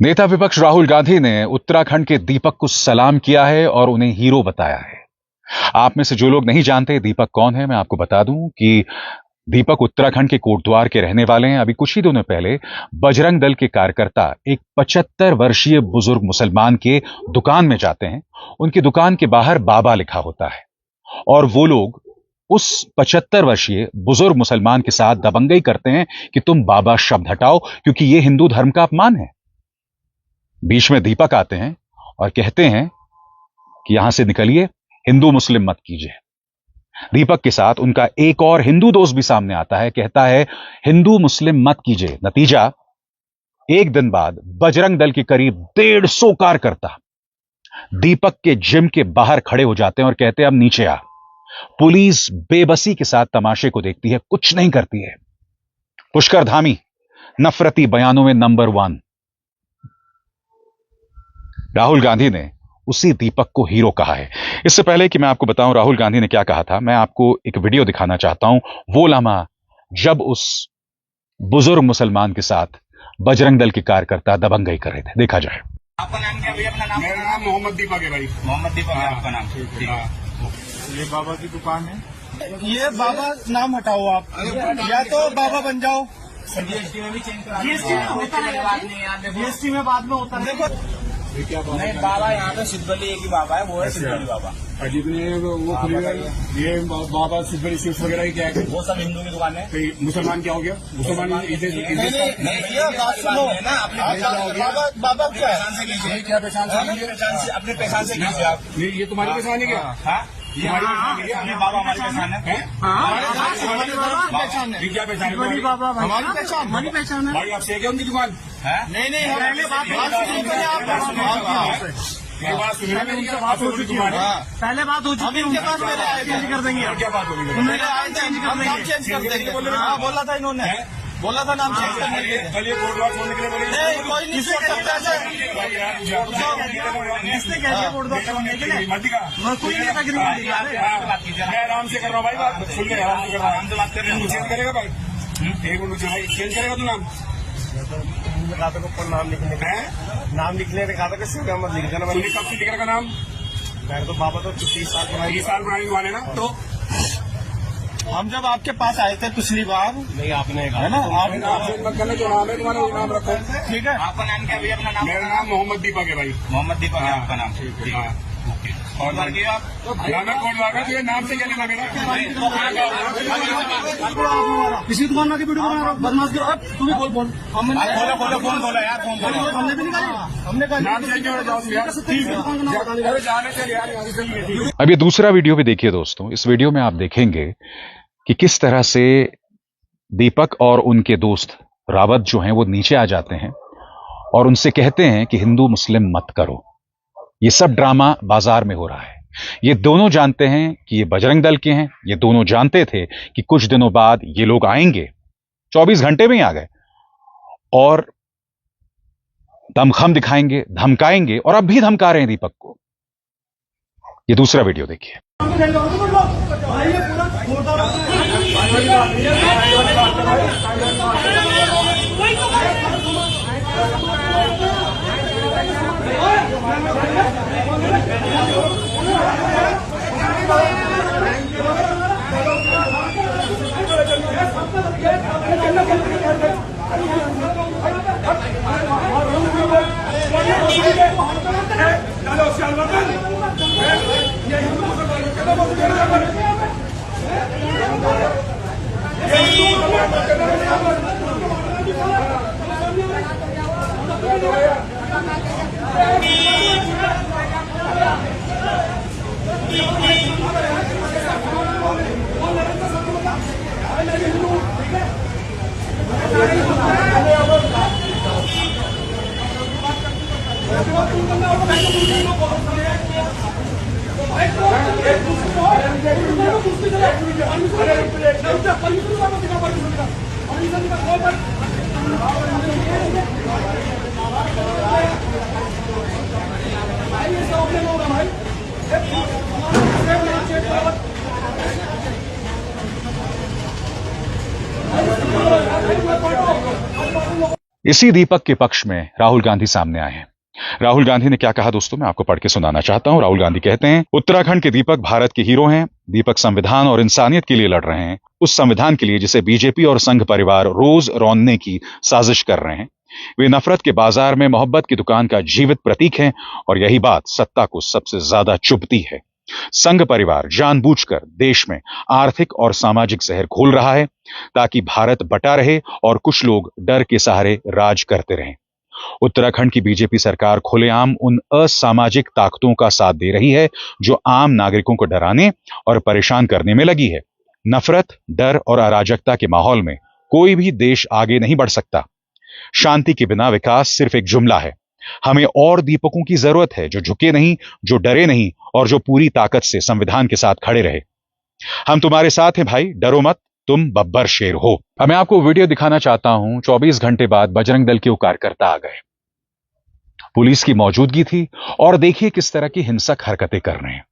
नेता विपक्ष राहुल गांधी ने उत्तराखंड के दीपक को सलाम किया है और उन्हें हीरो बताया है। आप में से जो लोग नहीं जानते दीपक कौन है, मैं आपको बता दूं कि दीपक उत्तराखंड के कोटद्वार के रहने वाले हैं। अभी कुछ ही दिनों पहले बजरंग दल के कार्यकर्ता एक 75 वर्षीय बुजुर्ग मुसलमान के दुकान में जाते हैं। उनकी दुकान के बाहर बाबा लिखा होता है और वो लोग उस 75 वर्षीय बुजुर्ग मुसलमान के साथ दबंगई करते हैं कि तुम बाबा शब्द हटाओ, क्योंकि यह हिंदू धर्म का अपमान है। बीच में दीपक आते हैं और कहते हैं कि यहां से निकलिए, हिंदू मुस्लिम मत कीजिए। दीपक के साथ उनका एक और हिंदू दोस्त भी सामने आता है, कहता है हिंदू मुस्लिम मत कीजिए। नतीजा, एक दिन बाद बजरंग दल के करीब 150 कार्यकर्ता दीपक के जिम के बाहर खड़े हो जाते हैं और कहते हैं अब नीचे आ। पुलिस बेबसी के साथ तमाशे को देखती है, कुछ नहीं करती है। पुष्कर धामी नफरती बयानों में नंबर 1। राहुल गांधी ने उसी दीपक को हीरो कहा है। इससे पहले कि मैं आपको बताऊं राहुल गांधी ने क्या कहा था, मैं आपको एक वीडियो दिखाना चाहता हूं। वो लम्हा जब उस बुजुर्ग मुसलमान के साथ बजरंग दल के कार्यकर्ता दबंगई कर रहे थे। देखा जाए। आपका नाम क्या भैया? अपना नाम? मेरा नाम मोहम्मद दीपक है भाई। मोहम्मद दीपक है आपका नाम? ठीक है। ये बाबा की दुकान है। ये बाबा नाम हटाओ आप, या तो बाबा बन जाओ। जीएसटी में भी चेंज करा जीएसटी में होता है, बात नहीं यार। देखो जीएसटी में बाद में होता है। देखो ये क्या बाबा? नहीं, बाबा यहाँ पे सिद्धबली एक ही बाबा है, वो है सिद्धबली बाबा। अजीब ने वो खुली है। ये बाबा सिद्धबली स्वीट्स वगैरह की क्या है? वो सब हिंदू की दुकान है। तो मुसलमान क्या हो गया? मुसलमान नहीं भैया, बात सुनो ना। अपने बाबा क्या है? पहचान से कीजिए। क्या पहचान से? अपने पहचान से कीजिए आप। ये तुम्हारी पहचान है क्या? हाँ, ये बाबा हमारी पहचान है। ये क्या पहचान है? बड़ी बाबा भाई, हमारी पहचान, हमारी पहचान है। भाई आपसे है क्या उनकी दुकान? नहीं नहीं, पहले बात सुनिए, ये बात सुनिए, उनसे बात हो चुकी है। पहले बात हो चुकी है, उनके पास मेरे आए चेंज कर देंगे। क्या बात होगी? मेरे आए चेंज कर देंगे, चेंज कर देंगे। हाँ, बोला था इन्होंने, बोला था नाम चेंज करने के लिए। चलिए कोटद्वार छोड़ने के लिए बोलिए। नहीं, कोई नहीं छोड़ सकता है। किसने कह दिया कोटद्वार छोड़ने के लिए? मर्दी का कोई नहीं था ग्रीन। मैं आराम से कर रहा हूँ भाई, बात सुन के आराम से कर रहा हूँ। हम तो बात कर रहे हैं। चेंज करेगा भाई? एक मिनट भाई, चेंज करेगा तू नाम? नाम लिखने का, नाम लिखने का कहा था कि सूर्य अहमद लिख देना। तूने कब से लिख रखा नाम? मैं तो बाबा तो 30 साल पुरानी। 30 साल पुरानी दुकान है ना? तो हम जब आपके पास आए थे पिछली बार, नहीं आपने कहा है ना, आपसे मत करना, जो नाम है तुम्हारा वो नाम रखो। ठीक है। आपका नाम क्या भैया? अपना नाम? मेरा नाम मोहम्मद दीपक है भाई। मोहम्मद दीपक है आपका नाम? ठीक है। और बाकी आप कोटद्वार का तुझे नाम से क्या लेना मेरा? किसी दुकान में वीडियो बना रहा हूँ, बदमाश करो। अब तू भी बोल बोल। बोलो फोन बोलो यार, फोन बोलो। हमने भी निकाली, हमने कहा नाम चेंज हो जाओ यार। ठीक है, जाने चल यार यहाँ से। ठीक है। अब ये दूसरा वीडियो भी देखिए दोस्तों। इस वीडियो में आप देखेंगे कि किस तरह से दीपक और उनके दोस्त रावत जो हैं वो नीचे आ जाते हैं और उनसे कहते हैं कि हिंदू मुस्लिम मत करो। ये सब ड्रामा बाजार में हो रहा है। ये दोनों जानते हैं कि ये बजरंग दल के हैं। ये दोनों जानते थे कि कुछ दिनों बाद ये लोग आएंगे। 24 घंटे में ही आ गए और दमखम दिखाएंगे, धमकाएंगे, और अब भी धमका रहे हैं दीपक को। ये दूसरा वीडियो देखिए। इसी दीपक के पक्ष में राहुल गांधी सामने आए हैं। राहुल गांधी ने क्या कहा दोस्तों, मैं आपको पढ़ के सुनाना चाहता हूं। राहुल गांधी कहते हैं, उत्तराखंड के दीपक भारत के हीरो हैं। दीपक संविधान और इंसानियत के लिए लड़ रहे हैं, उस संविधान के लिए जिसे बीजेपी और संघ परिवार रोज रौंदने की साजिश कर रहे हैं। वे नफरत के बाजार में मोहब्बत की दुकान का जीवित प्रतीक हैं और यही बात सत्ता को सबसे ज्यादा चुभती है। संघ परिवार जानबूझकर देश में आर्थिक और सामाजिक जहर घोल रहा है ताकि भारत बटा रहे और कुछ लोग डर के सहारे राज करते रहें। उत्तराखंड की बीजेपी सरकार खुलेआम उन असामाजिक ताकतों का साथ दे रही है जो आम नागरिकों को डराने और परेशान करने में लगी है। नफरत, डर और अराजकता के माहौल में कोई भी देश आगे नहीं बढ़ सकता। शांति के बिना विकास सिर्फ एक जुमला है। हमें और दीपकों की जरूरत है जो झुके नहीं, जो डरे नहीं और जो पूरी ताकत से संविधान के साथ खड़े रहे। हम तुम्हारे साथ हैं भाई, डरो मत, तुम बब्बर शेर हो। अब मैं आपको वीडियो दिखाना चाहता हूं। 24 घंटे बाद बजरंग दल के वो कार्यकर्ता आ गए। पुलिस की मौजूदगी थी और देखिए किस तरह की हिंसक हरकतें कर रहे हैं।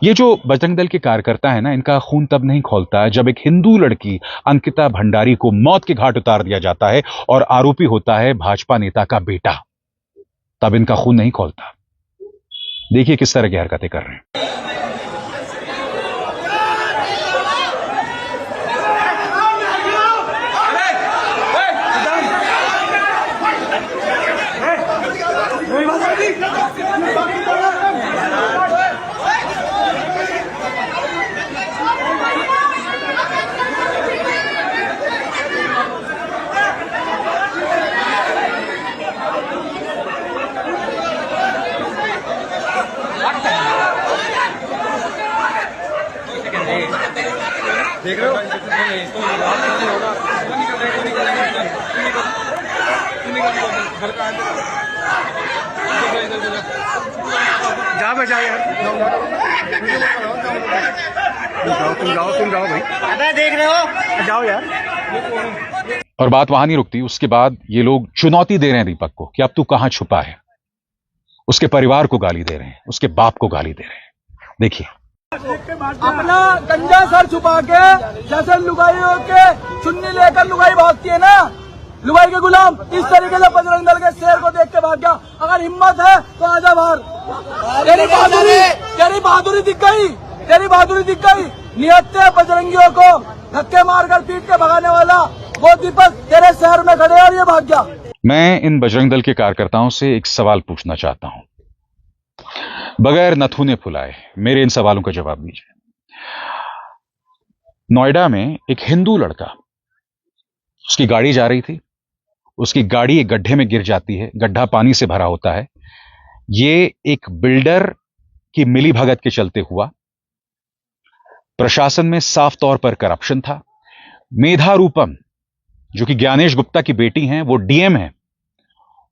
ये जो बजरंग दल के कार्यकर्ता है ना, इनका खून तब नहीं खौलता जब एक हिंदू लड़की अंकिता भंडारी को मौत के घाट उतार दिया जाता है और आरोपी होता है भाजपा नेता का बेटा। तब इनका खून नहीं खौलता। देखिए किस तरह की हरकतें कर रहे हैं। देख रहे हो जा बचा यार, तुम जाओ भाई, देख रहे हो, जाओ यार। और बात वहां नहीं रुकती। उसके बाद ये लोग चुनौती दे रहे हैं दीपक को कि अब तू कहां छुपा है। उसके परिवार को गाली दे रहे हैं, उसके बाप को गाली दे रहे हैं। देखिए, अपना गंजा सर छुपा के जैसे लुगाइयों के चुन्नी लेकर लुगाई भागती है ना, लुगाई के गुलाम, इस तरीके से बजरंग दल के शेर को देख के भाग गया। अगर हिम्मत है तो आजा बाहर। तेरी बहादुरी दिख गई, तेरी बहादुरी दिख गई। निहत्ते बजरंगियों को धक्के मारकर पीट के भगाने वाला वो दीपक तेरे शहर में खड़े और ये भाग गया। मैं इन बजरंग दल के कार्यकर्ताओं से एक सवाल पूछना चाहता हूं, बगैर नथुने फुलाए मेरे इन सवालों का जवाब दीजिए। नोएडा में एक हिंदू लड़का, उसकी गाड़ी जा रही थी, उसकी गाड़ी एक गड्ढे में गिर जाती है, गड्ढा पानी से भरा होता है। ये एक बिल्डर की मिलीभगत के चलते हुआ। प्रशासन में साफ तौर पर करप्शन था। मेधा रूपम जो कि ज्ञानेश गुप्ता की बेटी हैं, वो डीएम हैं,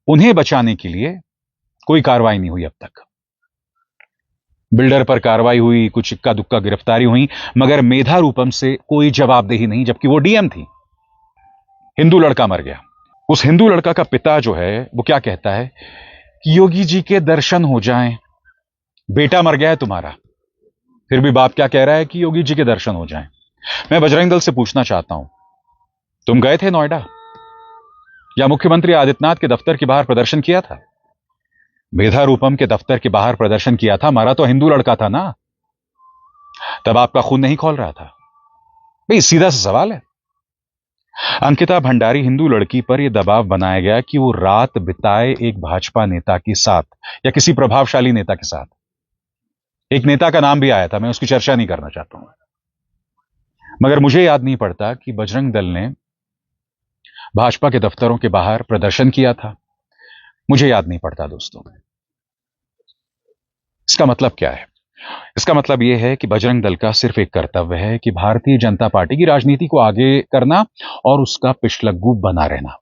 उन्हें बचाने के लिए कोई कार्रवाई नहीं हुई अब तक। बिल्डर पर कार्रवाई हुई, कुछ इक्का दुक्का गिरफ्तारी हुई, मगर मेधा रूपम से कोई जवाबदेही नहीं, जबकि वो डीएम थी। हिंदू लड़का मर गया। उस हिंदू लड़का का पिता जो है वो क्या कहता है कि योगी जी के दर्शन हो जाएं। बेटा मर गया है तुम्हारा, फिर भी बाप क्या कह रहा है कि योगी जी के दर्शन हो जाएं। मैं बजरंग दल से पूछना चाहता हूं, तुम गए थे नोएडा या मुख्यमंत्री आदित्यनाथ के दफ्तर के बाहर प्रदर्शन किया था? मेधा रूपम के दफ्तर के बाहर प्रदर्शन किया था, मरा तो हिंदू लड़का था ना, तब आपका खून नहीं खौल रहा था? भाई सीधा सा सवाल है। अंकिता भंडारी हिंदू लड़की पर यह दबाव बनाया गया कि वो रात बिताए एक भाजपा नेता के साथ या किसी प्रभावशाली नेता के साथ। एक नेता का नाम भी आया था, मैं उसकी चर्चा नहीं करना चाहता हूं, मगर मुझे याद नहीं पड़ता कि बजरंग दल ने भाजपा के दफ्तरों के बाहर प्रदर्शन किया था। मुझे याद नहीं पड़ता दोस्तों। इसका मतलब क्या है? इसका मतलब यह है कि बजरंग दल का सिर्फ एक कर्तव्य है कि भारतीय जनता पार्टी की राजनीति को आगे करना और उसका पिछलग्गू बना रहना।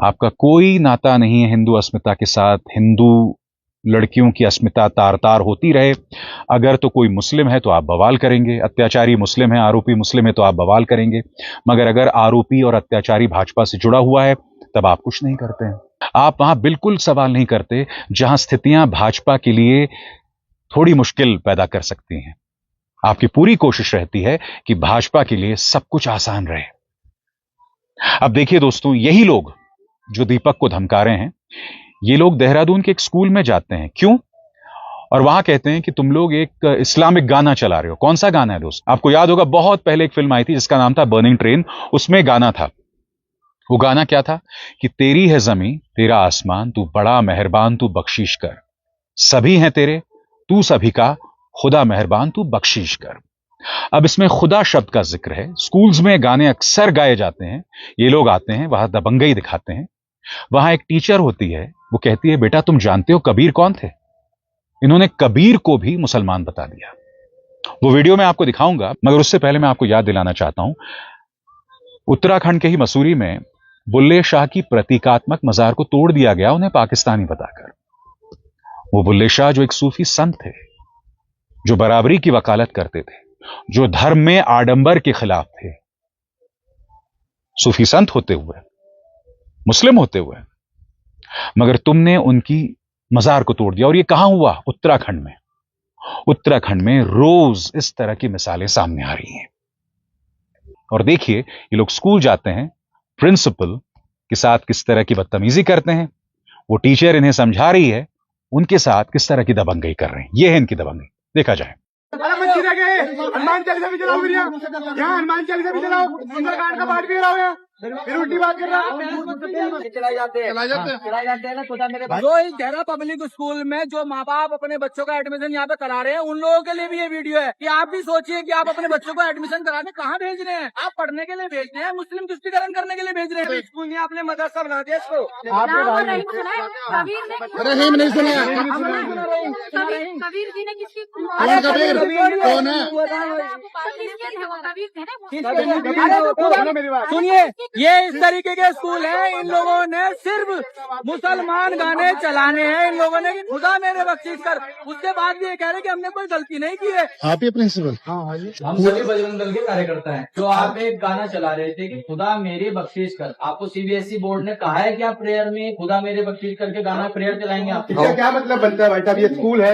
आपका कोई नाता नहीं है हिंदू अस्मिता के साथ। हिंदू लड़कियों की अस्मिता तार तार होती रहे। अगर तो कोई मुस्लिम है तो आप बवाल करेंगे, अत्याचारी मुस्लिम है, आरोपी मुस्लिम है तो आप बवाल करेंगे, मगर अगर आरोपी और अत्याचारी भाजपा से जुड़ा हुआ है तब आप कुछ नहीं करते हैं। आप वहां बिल्कुल सवाल नहीं करते जहां स्थितियां भाजपा के लिए थोड़ी मुश्किल पैदा कर सकती हैं। आपकी पूरी कोशिश रहती है कि भाजपा के लिए सब कुछ आसान रहे। अब देखिए दोस्तों, यही लोग जो दीपक को धमका रहे हैं, ये लोग देहरादून के एक स्कूल में जाते हैं। क्यों? और वहां कहते हैं कि तुम लोग एक इस्लामिक गाना चला रहे हो। कौन सा गाना है दोस्त? आपको याद होगा, बहुत पहले एक फिल्म आई थी जिसका नाम था बर्निंग ट्रेन। उसमें गाना था। वो गाना क्या था कि तेरी है जमीन तेरा आसमान, तू बड़ा मेहरबान तू बख्शीश कर, सभी हैं तेरे तू सभी का, खुदा मेहरबान तू बख्शीश कर। अब इसमें खुदा शब्द का जिक्र है। स्कूल्स में गाने अक्सर गाए जाते हैं। ये लोग आते हैं, वहां दबंगई दिखाते हैं। वहां एक टीचर होती है, वो कहती है बेटा तुम जानते हो कबीर कौन थे? इन्होंने कबीर को भी मुसलमान बता दिया। वो वीडियो मैं आपको दिखाऊंगा, मगर उससे पहले मैं आपको याद दिलाना चाहता हूं, उत्तराखंड के ही मसूरी में बुल्ले शाह की प्रतीकात्मक मजार को तोड़ दिया गया, उन्हें पाकिस्तानी बताकर। वो बुल्ले शाह जो एक सूफी संत थे, जो बराबरी की वकालत करते थे, जो धर्म में आडंबर के खिलाफ थे, सूफी संत होते हुए, मुस्लिम होते हुए, मगर तुमने उनकी मजार को तोड़ दिया। और ये कहां हुआ? उत्तराखंड में। उत्तराखंड में रोज इस तरह की मिसालें सामने आ रही हैं। और देखिए, ये लोग स्कूल जाते हैं, प्रिंसिपल के साथ किस तरह की बदतमीजी करते हैं। वो टीचर इन्हें समझा रही है, उनके साथ किस तरह की दबंगई कर रहे हैं। ये है इनकी दबंगई, देखा जाए। हनुमान चालीसा भी चलाओ, फिर यहाँ हनुमान चालीसा भी चलाओ, सुंदरकांड का पाठ भी कराओ, यहाँ फिर उल्टी बात कर रहा चलाए जाते हैं ना। खुदा मेरे जो इस देहरा पब्लिक स्कूल में जो माँ बाप अपने बच्चों का एडमिशन यहाँ पे करा रहे हैं, उन लोगों के लिए भी ये वीडियो है कि आप भी सोचिए कि आप अपने बच्चों को एडमिशन कराने कहाँ भेज रहे हैं। आप पढ़ने के लिए भेज रहे हैं, मुस्लिम तुष्टिकरण करने के लिए भेज रहे हैं। स्कूल ने आपने मदरसा बना दिया इसको। रहीम नहीं सुना। कबीर जी ने किसकी सुनिए, ये इस तरीके के स्कूल हैं। इन लोगों ने सिर्फ मुसलमान गाने चलाने हैं। इन लोगों ने खुदा मेरे बख्शीश कर, उसके बाद भी ये कह रहे हैं कि हमने कोई गलती नहीं की है। आप ही प्रिंसिपल? हम सभी बजरंग दल के कार्यकर्ता हैं। जो आप एक गाना चला रहे थे कि खुदा मेरे बख्शीश कर, आपको सीबीएसई बोर्ड ने कहा है कि आप प्रेयर में खुदा मेरे बख्शीश करके गाना प्रेयर चलाएंगे आप? इसका क्या मतलब बनता है भाई साहब? ये स्कूल है,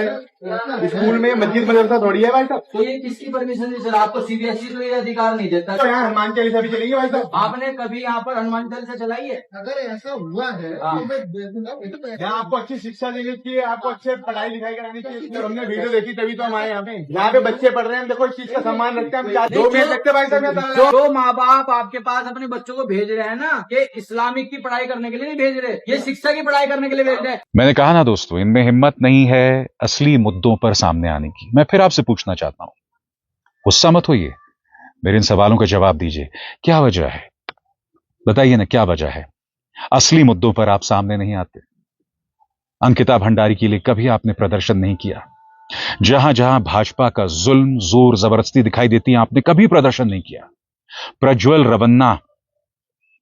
स्कूल में मस्जिद मदरसा थोड़ी है भाई साहब। तो ये किसकी परमिशन से चला? आपको सीबीएसई तो ये अधिकार नहीं देता। तो यहाँ हनुमान चालीसा भी चलेंगे भाई साहब? आपने कभी यहाँ पर हनुमान चालीसा चलाई है? अगर ऐसा हुआ है यहाँ आपको अच्छी शिक्षा देनी चाहिए, आपको अच्छे पढ़ाई लिखाई करानी चाहिए। हमने वीडियो देखी तभी तो हम आए यहाँ पे। यहाँ पे बच्चे पढ़ रहे हैं, देखो इस चीज का सम्मान रखते हैं। हम 2 मिनट लगते भाई साहब। जो माँ बाप आपके पास अपने बच्चों को भेज रहे हैं ना, ये इस्लामिक की पढ़ाई करने के लिए नहीं भेज रहे, ये शिक्षा की पढ़ाई करने के लिए भेज रहे हैं। मैंने कहा ना दोस्तों, इनमें हिम्मत नहीं है असली मुद्दों पर सामने आने की। मैं फिर आपसे पूछना चाहता हूं, गुस्सा मत होइए, मेरे इन सवालों का जवाब दीजिए। क्या वजह है? बताइए ना, क्या वजह है? असली मुद्दों पर आप सामने नहीं आते। अंकिता भंडारी के लिए कभी आपने प्रदर्शन नहीं किया। जहां जहां भाजपा का जुल्म, जोर, जबरदस्ती दिखाई देती है, आपने कभी प्रदर्शन नहीं किया। प्रज्वल रवन्ना,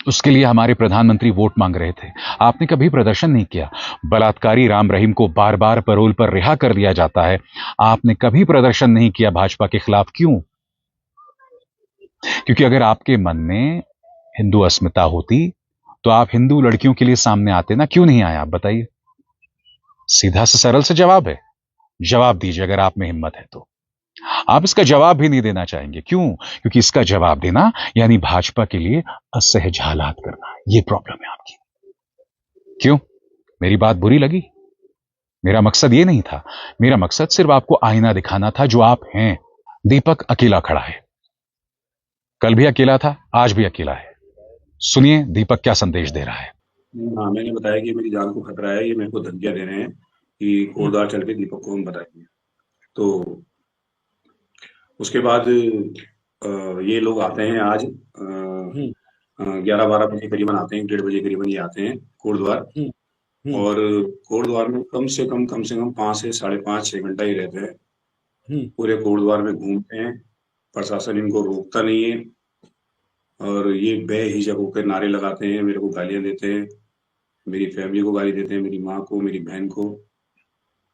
उसके लिए हमारे प्रधानमंत्री वोट मांग रहे थे, आपने कभी प्रदर्शन नहीं किया। बलात्कारी राम रहीम को बार बार पैरोल पर रिहा कर दिया जाता है, आपने कभी प्रदर्शन नहीं किया भाजपा के खिलाफ। क्यों? क्योंकि अगर आपके मन में हिंदू अस्मिता होती तो आप हिंदू लड़कियों के लिए सामने आते ना। क्यों नहीं आए आप? बताइए। सीधा से सरल से जवाब है। जवाब दीजिए अगर आप में हिम्मत है तो। आप इसका जवाब भी नहीं देना चाहेंगे। क्यों? क्योंकि इसका जवाब देना यानी भाजपा के लिए असहज हालात करना। यह प्रॉब्लम है आपकी। क्यों? मेरी बात बुरी लगी? मेरा मकसद यह नहीं था। मेरा मकसद सिर्फ आपको आईना दिखाना था जो आप हैं। दीपक अकेला खड़ा है, कल भी अकेला था, आज भी अकेला है। सुनिए दीपक क्या संदेश दे रहा है। हाँ, मैंने बताया कि मेरी जान को खतरा है, ये मेरे को धमकियां दे रहे हैं कि कोटद्वार चल के दीपक को हम बताएंगे। तो उसके बाद ये लोग आते हैं आज 11-12 बजे करीबन आते हैं, 1:30 बजे करीबन ये आते हैं कोटद्वार। और कोटद्वार में कम से कम 5 से 5.5-6 घंटा ही रहते हैं। पूरे कोटद्वार में घूमते हैं, प्रशासन इनको रोकता नहीं है और ये बेहिजक होकर नारे लगाते हैं, मेरे को गालियां देते हैं, मेरी फैमिली को गाली देते हैं, मेरी माँ को, मेरी बहन को।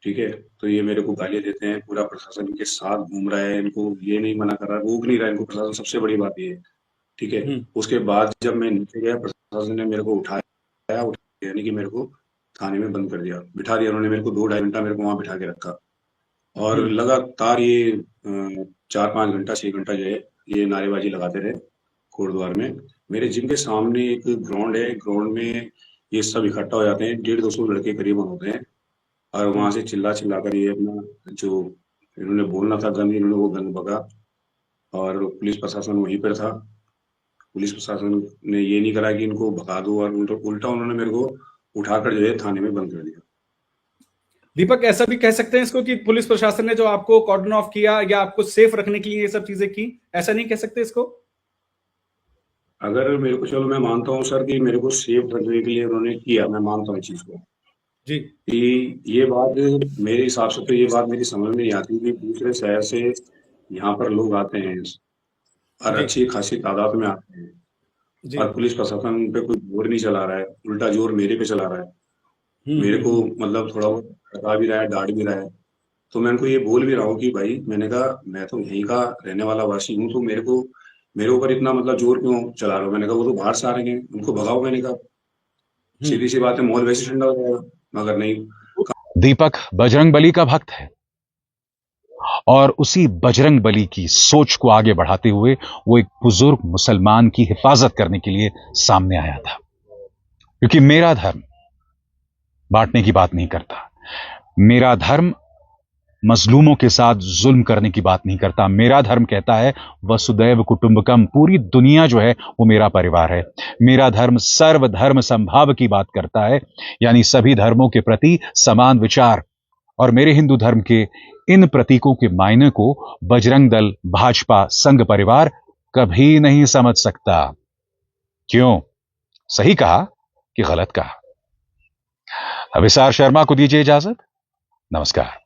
ठीक है, तो ये मेरे को गालियां देते हैं। पूरा प्रशासन इनके साथ घूम रहा है, इनको ये नहीं मना कर रहा, रोक नहीं रहा इनको प्रशासन। सबसे बड़ी बात ये है। ठीक है, उसके बाद जब मैं नीचे गया, प्रशासन ने मेरे को उठाया, यानी कि मेरे को थाने में बंद कर दिया, बिठा दिया उन्होंने। मेरे को 2-2.5 घंटा मेरे को वहां बिठा के रखा और लगातार ये 4-5 घंटा 6 घंटा जो है ये नारेबाजी लगाते रहे कोटद्वार में। मेरे जिम के सामने एक ग्राउंड है, ग्राउंड में ये सब इकट्ठा हो जाते हैं, 150-200 लड़के करीबन होते हैं, और वहां से चिल्ला चिल्ला कर ये अपना जो इन्होंने बोलना था गन, इन्होंने वो गन बका, और पुलिस प्रशासन वहीं पर था। पुलिस प्रशासन ने ये नहीं करा कि इनको भगा दो, और उल्टा उन्होंने मेरे को उठाकर जो है थाने में बंद कर दिया। दीपक, ऐसा भी कह सकते हैं इसको कि पुलिस प्रशासन ने जो आपको कॉर्डन ऑफ किया या आपको सेफ रखने के लिए ये सब चीजें की, ऐसा नहीं कह सकते इसको? अगर मेरे को, चलो मैं मानता हूँ सर कि मेरे को सेफ रखने के लिए उन्होंने किया, मैं मानता हूँ इस चीज को जी कि ये बात मेरे हिसाब से तो ये बात मेरी समझ में नहीं आती कि दूसरे शहर से यहाँ पर लोग आते हैं और जी अच्छी खासी तादाद में आते हैं, जी और पुलिस प्रशासन उन पे कोई जोर नहीं चला रहा है, उल्टा जोर मेरे पे चला रहा है। मेरे को मतलब थोड़ा बहुत हटा भी रहा है, डांट भी रहा है। तो मैं उनको ये बोल भी रहा हूँ कि भाई, मैंने कहा मैं तो यहीं का रहने वाला वासी हूँ, तो मेरे ऊपर इतना मतलब जोर क्यों चला रहे हो? मैंने कहा वो तो बाहर से आ रहे हैं, उनको भगाओ। मैंने कहा सीधी सी बात है, माहौल वैसे ठंडा हो जाएगा। मगर नहीं। दीपक बजरंगबली का भक्त है और उसी बजरंगबली की सोच को आगे बढ़ाते हुए वो एक बुजुर्ग मुसलमान की हिफाजत करने के लिए सामने आया था। क्योंकि मेरा धर्म बांटने की बात नहीं करता, मेरा धर्म मजलूमों के साथ जुल्म करने की बात नहीं करता। मेरा धर्म कहता है वसुदैव कुटुंबकम, पूरी दुनिया जो है वो मेरा परिवार है। मेरा धर्म सर्वधर्म संभाव की बात करता है, यानी सभी धर्मों के प्रति समान विचार। और मेरे हिंदू धर्म के इन प्रतीकों के मायने को बजरंग दल, भाजपा, संघ परिवार कभी नहीं समझ सकता। क्यों? सही कहा कि गलत कहा? अभिसार शर्मा को दीजिए इजाजत। नमस्कार।